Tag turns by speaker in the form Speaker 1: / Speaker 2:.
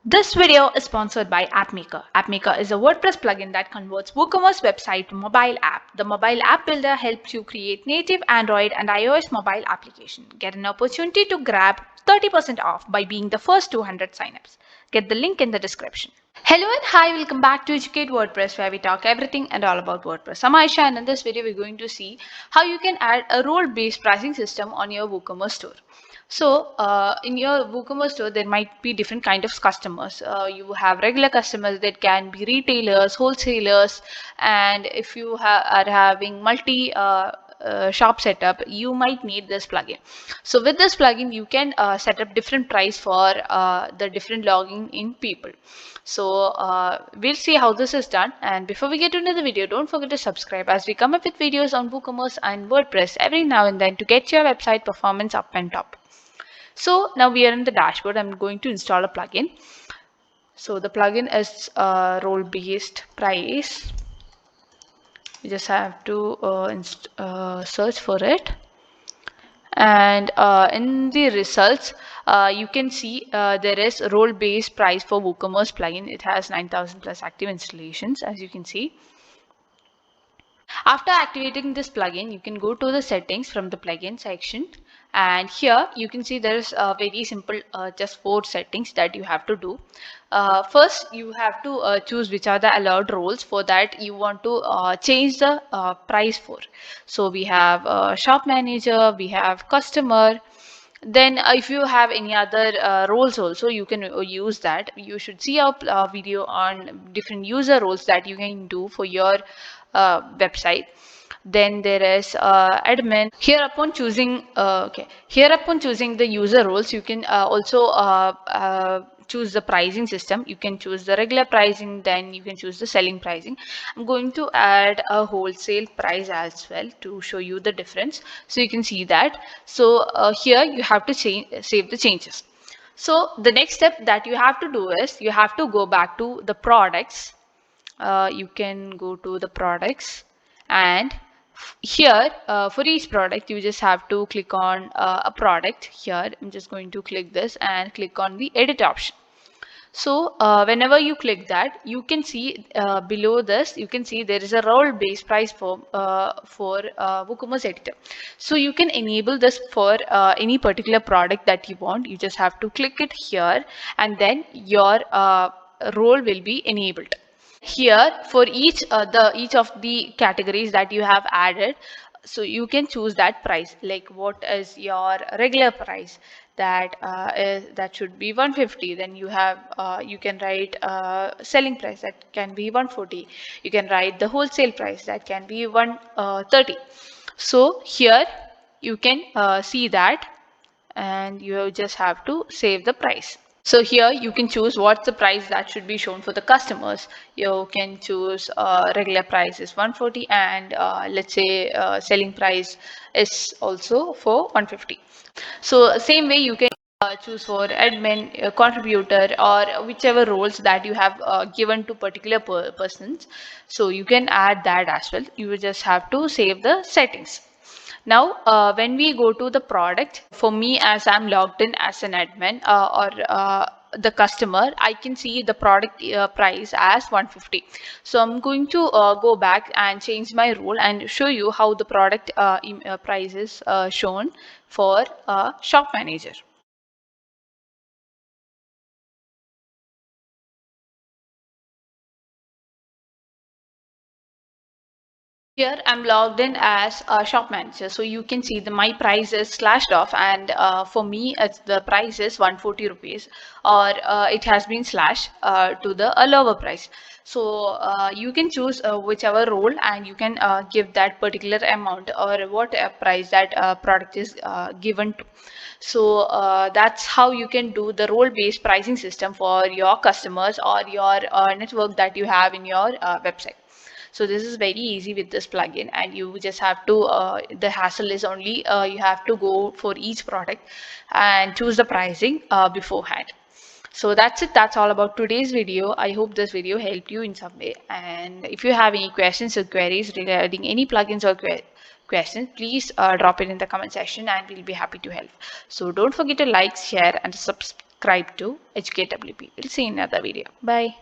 Speaker 1: This video is sponsored by AppMaker. AppMaker is a WordPress plugin that converts WooCommerce website to mobile app. The mobile app builder helps you create native Android and iOS mobile application. Get an opportunity to grab 30% off by being the first 200 signups. Get the link in the description. Hello and hi, welcome back to Educate WordPress, where we talk everything and all about WordPress. I'm Aisha, and in this video we're going to see how you can add a role-based pricing system on your WooCommerce store. So in your WooCommerce store, there might be different kind of customers. You have regular customers that can be retailers, wholesalers, and if you are having multi shop setup, you might need this plugin. So with this plugin, you can set up different price for the different logging in people. So we'll see how this is done. And before we get into the video, don't forget to subscribe, as we come up with videos on WooCommerce and WordPress every now and then to get your website performance up and top. So now we are in the dashboard. I'm going to install a plugin. So the plugin is role-based price. You just have to search for it, and in the results you can see there is role-based price for WooCommerce plugin. It has 9,000 plus active installations, as you can see. After activating this plugin, you can go to the settings from the plugin section, and here you can see there is a very simple just 4 settings that you have to do. First, you have to choose which are the allowed roles for that you want to change the price for. So we have shop manager, we have customer. Then if you have any other roles also, you can use that. You should see our video on different user roles that you can do for your website. Then there is admin. Here upon choosing the user roles, you can also choose the pricing system. You can choose the regular pricing, then you can choose the selling pricing. I'm going to add a wholesale price as well to show you the difference, so you can see that. So here you have to save the changes. So the next step that you have to do is you have to go back to the products. You can go to the products, and here for each product you just have to click on a product. Here I'm just going to click this and click on the edit option. So whenever you click that, you can see below this, you can see there is a role-based price for WooCommerce editor. So you can enable this for any particular product that you want. You just have to click it here, and then your role will be enabled. Here for each of the categories that you have added, so you can choose that price, like what is your regular price. That should be 150. Then you can write selling price, that can be 140. You can write the wholesale price, that can be 130. So here you can see that, and you just have to save the price. So here you can choose what's the price that should be shown for the customers. You can choose regular price is 140, and let's say selling price is also for 150. So same way you can choose for admin, contributor, or whichever roles that you have given to particular persons. So you can add that as well. You will just have to save the settings. Now, when we go to the product, for me, as I'm logged in as an admin or the customer, I can see the product price as 150. So I'm going to go back and change my role and show you how the product price is shown for shop manager. Here I'm logged in as a shop manager, so you can see my price is slashed off, and for me the price is 140 rupees, or it has been slashed to the lower price. So you can choose whichever role, and you can give that particular amount or what price that product is given to. So that's how you can do the role-based pricing system for your customers or your network that you have in your website. So this is very easy with this plugin, and you just have to the hassle is only you have to go for each product and choose the pricing beforehand. So that's it. That's all about today's video. I hope this video helped you in some way, and if you have any questions or queries regarding any plugins or questions, please drop it in the comment section, and we'll be happy to help. So don't forget to like, share, and subscribe to HKWP. We'll see you in another video. Bye.